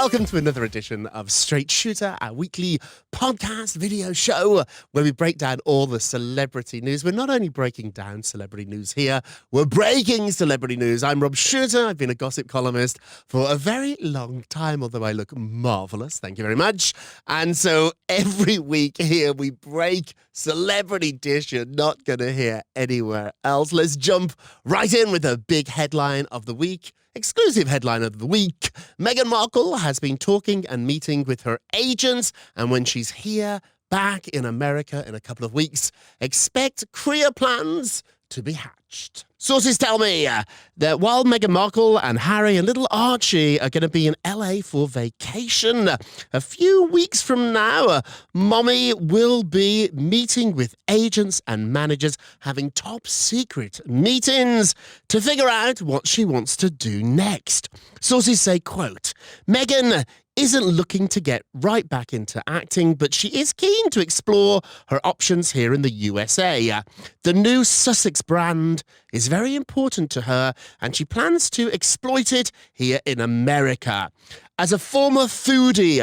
Welcome to another edition of Straight Shooter, our weekly podcast video show where we break down all the celebrity news. We're not only breaking down celebrity news here, we're breaking celebrity news. I'm Rob Shooter. I've been a gossip columnist for a very long time, although I look marvellous. Thank you very much. And so every week here we break celebrity dish you're not going to hear anywhere else. Let's jump right in with a big headline of the week. Exclusive headline of the week. Meghan Markle has been talking and meeting with her agents, and when she's here back in America in a couple of weeks, expect career plans to be hatched. Sources tell me that while Meghan Markle and Harry and little Archie are going to be in LA for vacation, a few weeks from now, Mommy will be meeting with agents and managers, having top secret meetings to figure out what she wants to do next. Sources say, quote, Meghan isn't looking to get right back into acting, but she is keen to explore her options here in the USA. The new Sussex brand is very important to her, and she plans to exploit it here in America. As a former foodie,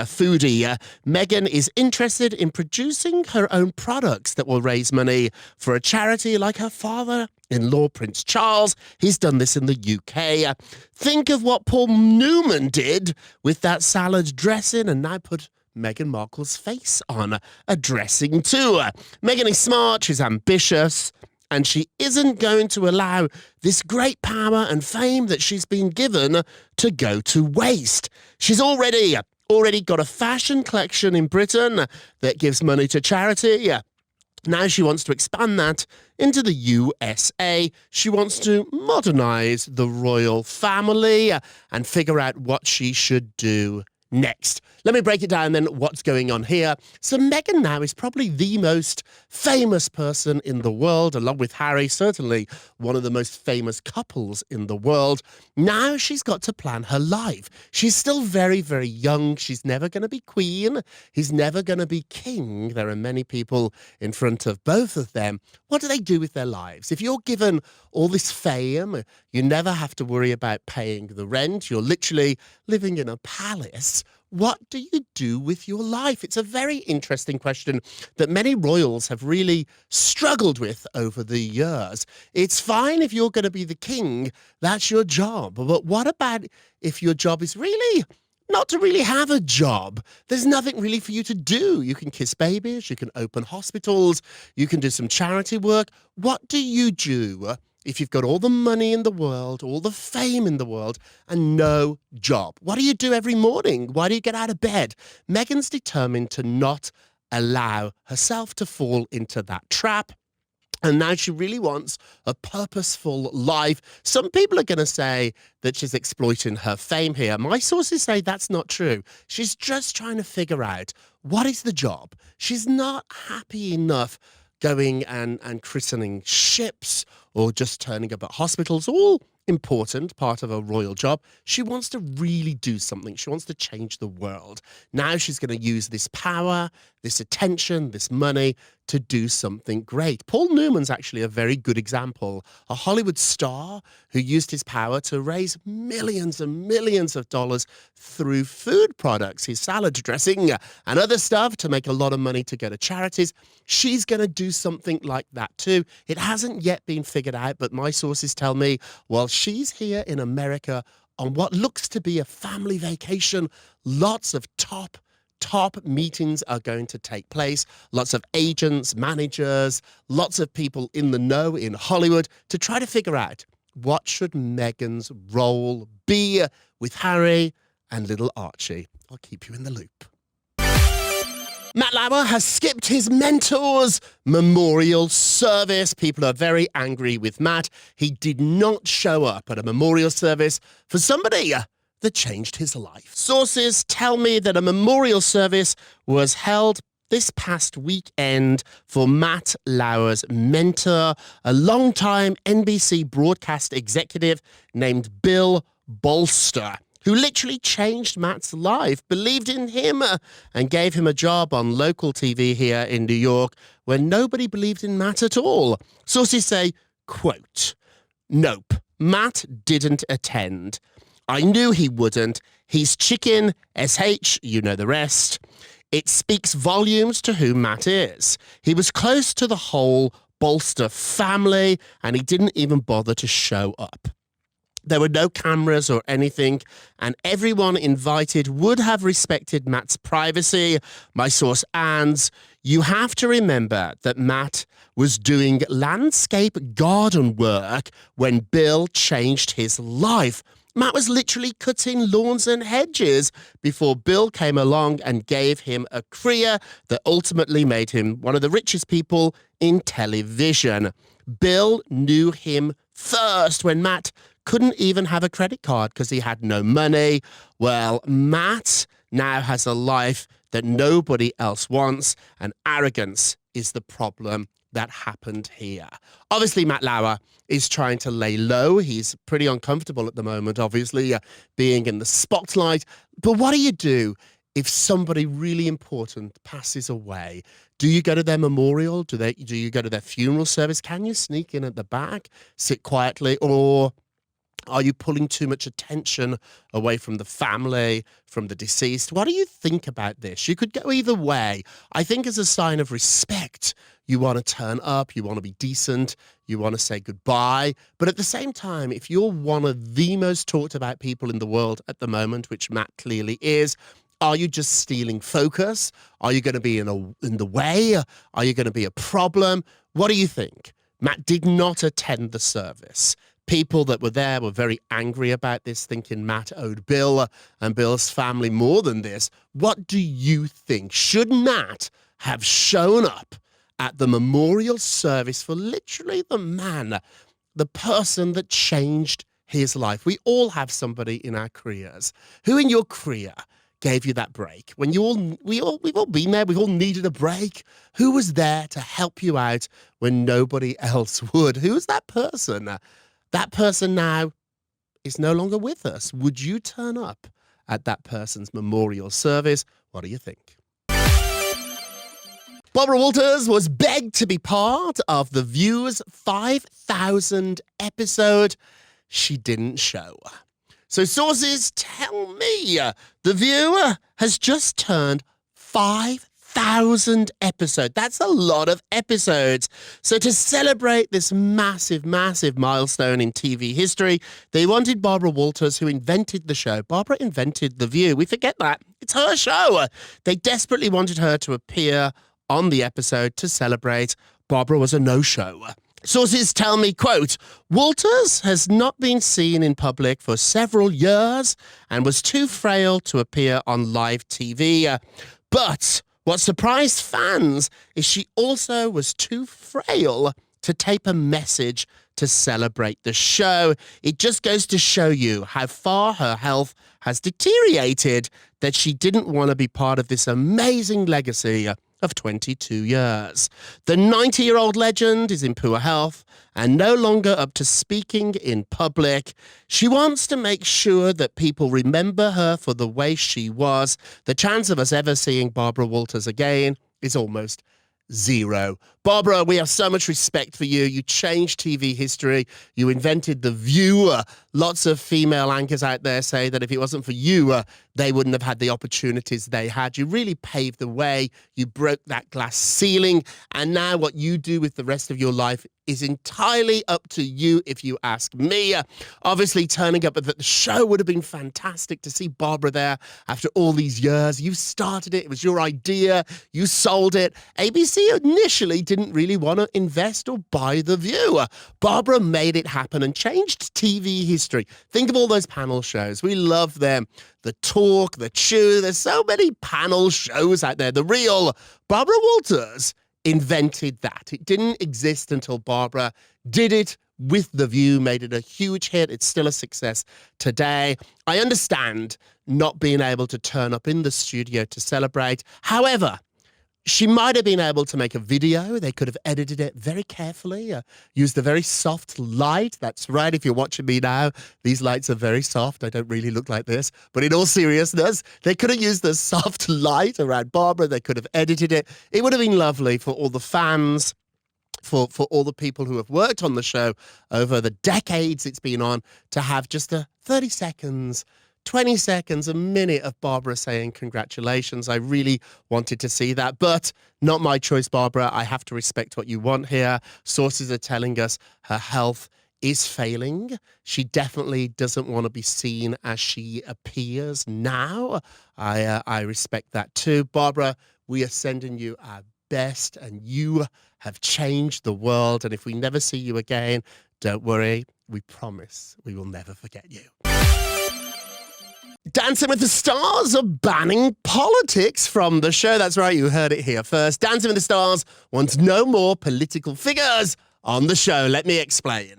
Meghan is interested in producing her own products that will raise money for a charity like her father-in-law, Prince Charles. He's done this in the UK. Think of what Paul Newman did with that salad dressing and now put Meghan Markle's face on a dressing too. Meghan is smart, she's ambitious, and she isn't going to allow this great power and fame that she's been given to go to waste. She's already got a fashion collection in Britain that gives money to charity. Now she wants to expand that into the USA. She wants to modernize the royal family and figure out what she should do next. Let me break it down then what's going on here. So Meghan now is probably the most famous person in the world, along with Harry, certainly one of the most famous couples in the world. Now she's got to plan her life. She's still very, very young. She's never going to be queen. He's never going to be king. There are many people in front of both of them. What do they do with their lives? If you're given all this fame, you never have to worry about paying the rent. You're literally living in a palace. What do you do with your life? It's a very interesting question that many royals have really struggled with over the years. It's fine if you're going to be the king, that's your job. But what about if your job is really not to really have a job? There's nothing really for you to do. You can kiss babies, you can open hospitals, you can do some charity work. What do you do if you've got all the money in the world, all the fame in the world, and no job? What do you do every morning? Why do you get out of bed? Meghan's determined to not allow herself to fall into that trap. And now she really wants a purposeful life. Some people are going to say that she's exploiting her fame here. My sources say that's not true. She's just trying to figure out what is the job. She's not happy enough going and christening ships or just turning up at hospitals, all important, part of a royal job. She wants to really do something. She wants to change the world. Now she's going to use this power, this attention, this money to do something great. Paul Newman's actually a very good example, a Hollywood star who used his power to raise millions and millions of dollars through food products, his salad dressing and other stuff, to make a lot of money to go to charities. She's going to do something like that too. It hasn't yet been figured out, but my sources tell me, while she's here in America on what looks to be a family vacation, lots of top meetings are going to take place. Lots of agents, managers, lots of people in the know in Hollywood to try to figure out what should Meghan's role be with Harry and little Archie. I'll keep you in the loop. Matt Lauer has skipped his mentor's memorial service. People are very angry with Matt. He did not show up at a memorial service for somebody that changed his life. Sources tell me that a memorial service was held this past weekend for Matt Lauer's mentor, a longtime NBC broadcast executive named Bill Bolster, who literally changed Matt's life, believed in him, and gave him a job on local TV here in New York where nobody believed in Matt at all. Sources say, quote, "Nope, Matt didn't attend. I knew he wouldn't. He's chicken, SH, you know the rest. It speaks volumes to who Matt is. He was close to the whole Bolster family, and he didn't even bother to show up. There were no cameras or anything, and everyone invited would have respected Matt's privacy. My source adds, you have to remember that Matt was doing landscape garden work when Bill changed his life. Matt was literally cutting lawns and hedges before Bill came along and gave him a career that ultimately made him one of the richest people in television. Bill knew him first when Matt couldn't even have a credit card because he had no money. Well, Matt now has a life that nobody else wants, and arrogance is the problem that happened here. Obviously, Matt Lauer is trying to lay low. He's pretty uncomfortable at the moment, obviously, being in the spotlight. But what do you do if somebody really important passes away? Do you go to their memorial? Do you go to their funeral service? Can you sneak in at the back, sit quietly, or are you pulling too much attention away from the family, from the deceased? What do you think about this? You could go either way. I think as a sign of respect, you want to turn up, you want to be decent, you want to say goodbye. But at the same time, if you're one of the most talked about people in the world at the moment, which Matt clearly is, are you just stealing focus? Are you going to be in the way? Are you going to be a problem? What do you think? Matt did not attend the service. People that were there were very angry about this, thinking Matt owed Bill and Bill's family more than this. What do you think? Should Matt have shown up at the memorial service for literally the man, the person that changed his life? We all have somebody in our careers. Who in your career gave you that break? When we've all been there, we've all needed a break. Who was there to help you out when nobody else would? Who was that person? That person now is no longer with us. Would you turn up at that person's memorial service? What do you think? Barbara Walters was begged to be part of The View's 5,000 episode. She didn't show. So sources tell me The View has just turned 5,000 episodes. That's a lot of episodes. So to celebrate this massive, massive milestone in TV history, they wanted Barbara Walters, who invented the show. Barbara invented The View. We forget that. It's her show. They desperately wanted her to appear on the episode to celebrate. Barbara was a no-show. Sources tell me, quote, Walters has not been seen in public for several years and was too frail to appear on live TV. But what surprised fans is she also was too frail to tape a message to celebrate the show. It just goes to show you how far her health has deteriorated that she didn't want to be part of this amazing legacy of 22 years. The 90-year-old legend is in poor health and no longer up to speaking in public. She wants to make sure that people remember her for the way she was. The chance of us ever seeing Barbara Walters again is almost zero. Barbara, we have so much respect for you. You changed TV history. You invented The View. Lots of female anchors out there say that if it wasn't for you, they wouldn't have had the opportunities they had. You really paved the way. You broke that glass ceiling. And now what you do with the rest of your life is entirely up to you, if you ask me. Obviously, turning up at the show would have been fantastic to see Barbara there after all these years. You started it. It was your idea. You sold it. ABC initially didn't really want to invest or buy The View. Barbara made it happen and changed TV history. Think of all those panel shows. We love them. The Talk, The Chew. There's so many panel shows out there. The Real. Barbara Walters invented that. It didn't exist until Barbara did it with The View, made it a huge hit. It's still a success today. I understand not being able to turn up in the studio to celebrate. However, she might have been able to make a video. They could have edited it very carefully, used a very soft light. That's right, if you're watching me now, these lights are very soft. I don't really look like this. But in all seriousness, they could have used the soft light around Barbara. They could have edited it. It would have been lovely for all the fans, for all the people who have worked on the show over the decades it's been on to have just a 30 seconds, 20 seconds, a minute of Barbara saying congratulations. I really wanted to see that, but not my choice, Barbara. I have to respect what you want here. Sources are telling us her health is failing. She definitely doesn't want to be seen as she appears now. I respect that too. Barbara, we are sending you our best, and you have changed the world. And if we never see you again, don't worry. We promise we will never forget you. Dancing with the Stars are banning politics from the show. That's right, you heard it here first. Dancing with the Stars wants no more political figures on the show. Let me explain.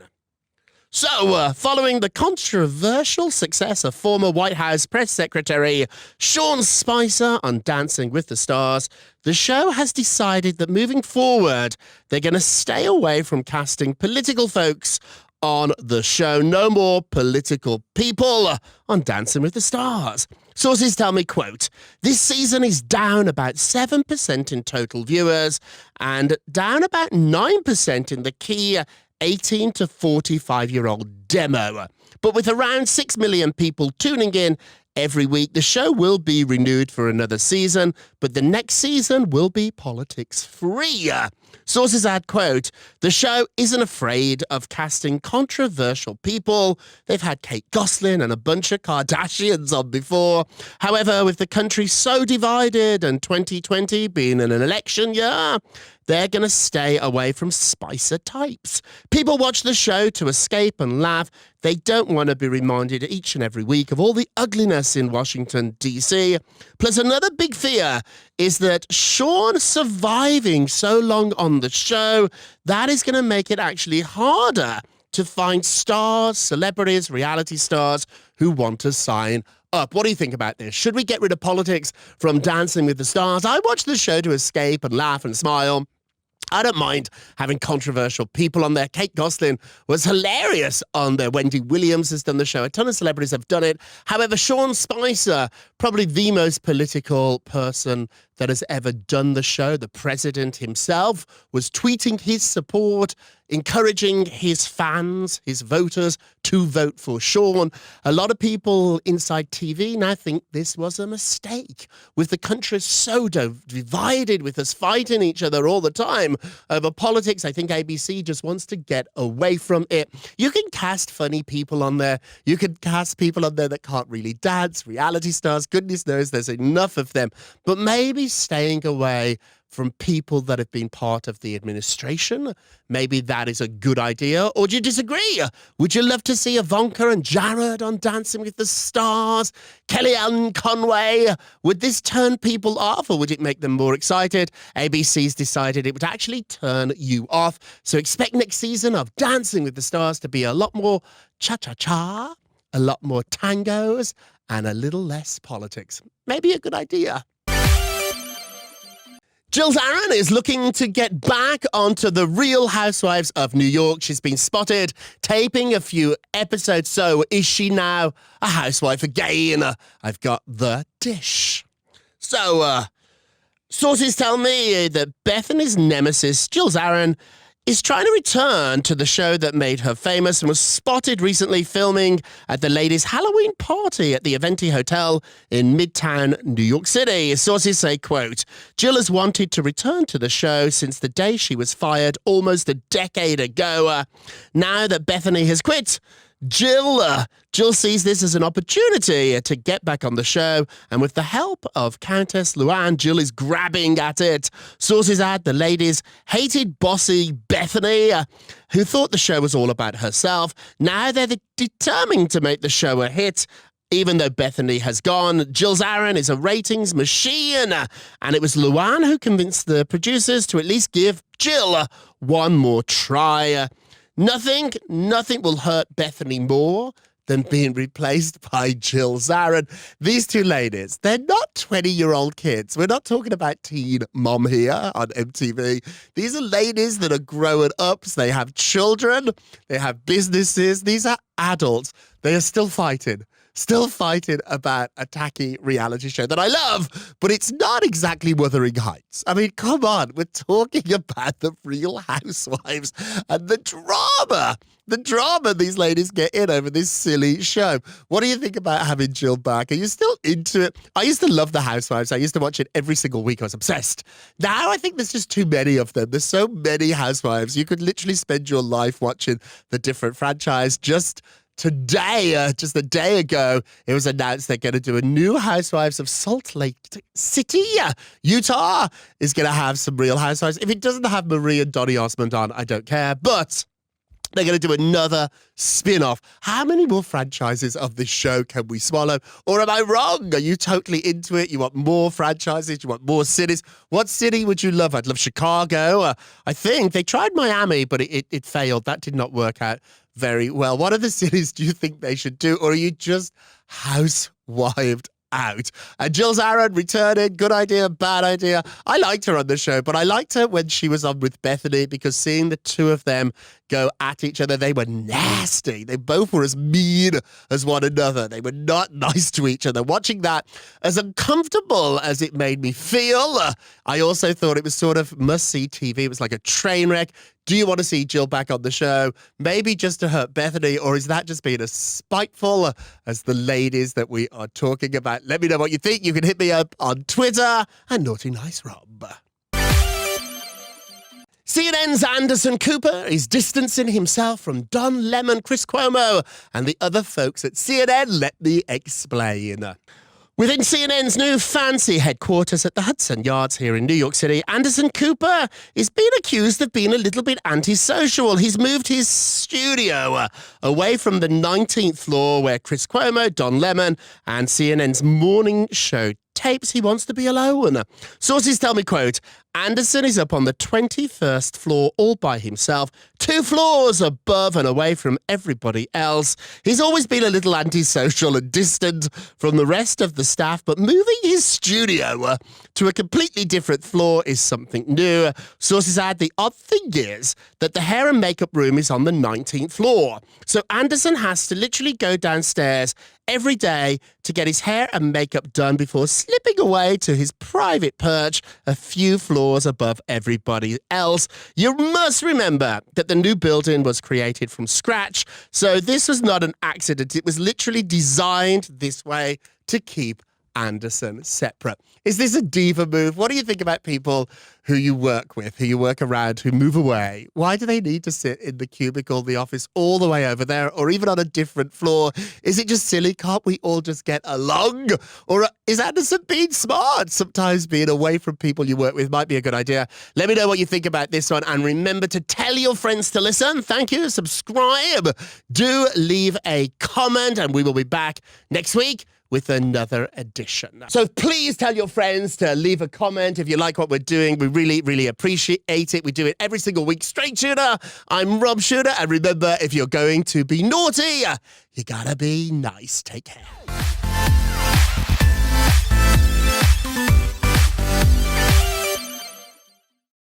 So, following the controversial success of former White House press secretary Sean Spicer on Dancing with the Stars, the show has decided that moving forward, they're going to stay away from casting political folks on the show. No more political people on Dancing with the Stars. Sources tell me, quote, this season is down about 7% in total viewers and down about 9% in the key 18 to 45-year-old demo. But with around 6 million people tuning in every week, the show will be renewed for another season, but the next season will be politics-free. Sources add, quote, the show isn't afraid of casting controversial people. They've had Kate Gosselin and a bunch of Kardashians on before. However, with the country so divided and 2020 being an election year, they're going to stay away from Spicer types. People watch the show to escape and laugh. They don't want to be reminded each and every week of all the ugliness in Washington, D.C. Plus, another big fear is that Sean surviving so long on the show, that is going to make it actually harder to find stars, celebrities, reality stars who want to sign up. What do you think about this? Should we get rid of politics from Dancing with the Stars? I watch the show to escape and laugh and smile. I don't mind having controversial people on there. Kate Gosselin was hilarious on there. Wendy Williams has done the show. A ton of celebrities have done it. However, Sean Spicer, probably the most political person that has ever done the show. The president himself was tweeting his support, encouraging his fans, his voters, to vote for Sean. A lot of people inside TV now think this was a mistake. With the country so divided, with us fighting each other all the time over politics, I think ABC just wants to get away from it. You can cast funny people on there. You can cast people on there that can't really dance, reality stars. Goodness knows there's enough of them. But maybe staying away from people that have been part of the administration. Maybe that is a good idea. Or do you disagree? Would you love to see Ivanka and Jared on Dancing with the Stars? Kellyanne Conway? Would this turn people off or would it make them more excited? ABC's decided it would actually turn you off. So expect next season of Dancing with the Stars to be a lot more cha-cha-cha, a lot more tangos, and a little less politics. Maybe a good idea. Jill Zarin is looking to get back onto The Real Housewives of New York. She's been spotted taping a few episodes. So is she now a housewife again? I've got the dish. So, sources tell me that Bethany's nemesis, Jill Zarin, is trying to return to the show that made her famous and was spotted recently filming at the ladies' Halloween party at the Aventi Hotel in Midtown, New York City. Sources say, quote, Jill has wanted to return to the show since the day she was fired almost a decade ago. Now that Bethany has quit, Jill sees this as an opportunity to get back on the show, and with the help of Countess Luann, Jill is grabbing at it. Sources add the ladies hated bossy Bethany, who thought the show was all about herself. Now they're determined to make the show a hit. Even though Bethany has gone, Jill Zarin is a ratings machine, and it was Luann who convinced the producers to at least give Jill one more try. Nothing will hurt Bethany more than being replaced by Jill Zarin. These two ladies, they're not 20-year-old kids. We're not talking about Teen Mom here on MTV. These are ladies that are growing up. They have children. They have businesses. These are adults. They are still fighting still fighting about a tacky reality show that I love, but it's not exactly Wuthering Heights. I mean, come on, we're talking about the Real Housewives and the drama these ladies get in over this silly show. What do you think about having Jill back? Are you still into it? I used to love the Housewives. I used to watch it every single week. I was obsessed. Now I think there's just too many of them. There's so many Housewives. You could literally spend your life watching the different franchise. Just today, just a day ago, it was announced they're going to do a new Housewives of Salt Lake City. Utah is going to have some Real Housewives. If it doesn't have Marie and Donny Osmond on, I don't care. But they're going to do another spin-off. How many more franchises of this show can we swallow? Or am I wrong? Are you totally into it? You want more franchises? You want more cities? What city would you love? I'd love Chicago. I think they tried Miami, but it failed. That did not work out very well. What other cities do you think they should do? Or are you just housewived out? And Jill Zarin returning. Good idea, bad idea. I liked her on the show, but I liked her when she was on with Bethany because seeing the two of them go at each other, they were nasty. They both were as mean as one another. They were not nice to each other. Watching that, as uncomfortable as it made me feel, I also thought it was sort of must-see TV. It was like a train wreck. Do you want to see Jill back on the show? Maybe just to hurt Bethany, or is that just being as spiteful as the ladies that we are talking about? Let me know what you think. You can hit me up on Twitter at Naughty Nice Rob. CNN's Anderson Cooper is distancing himself from Don Lemon, Chris Cuomo, and the other folks at CNN. Let me explain. Within CNN's new fancy headquarters at the Hudson Yards here in New York City, Anderson Cooper is being accused of being a little bit antisocial. He's moved his studio away from the 19th floor where Chris Cuomo, Don Lemon, and CNN's morning show tapes. He wants to be alone. Sources tell me, quote, Anderson is up on the 21st floor all by himself, 2 floors above and away from everybody else. He's always been a little antisocial and distant from the rest of the staff, but moving his studio to a completely different floor is something new. Sources add the odd thing is that the hair and makeup room is on the 19th floor. So Anderson has to literally go downstairs every day to get his hair and makeup done before slipping away to his private perch a few floors above everybody else. You must remember that the new building was created from scratch, so this was not an accident. It was literally designed this way to keep Anderson separate. Is this a diva move? What do you think about people who you work with, who you work around, who move away? Why do they need to sit in the cubicle, the office, all the way over there, or even on a different floor? Is it just silly? Can't we all just get along? Or is Anderson being smart? Sometimes being away from people you work with might be a good idea. Let me know what you think about this one, and remember to tell your friends to listen. Thank you. Subscribe. Do leave a comment, and we will be back next week with another edition. So please tell your friends to leave a comment if you like what we're doing. We really, really appreciate it. We do it every single week. Straight Shooter, I'm Rob Shooter. And remember, if you're going to be naughty, you gotta be nice. Take care.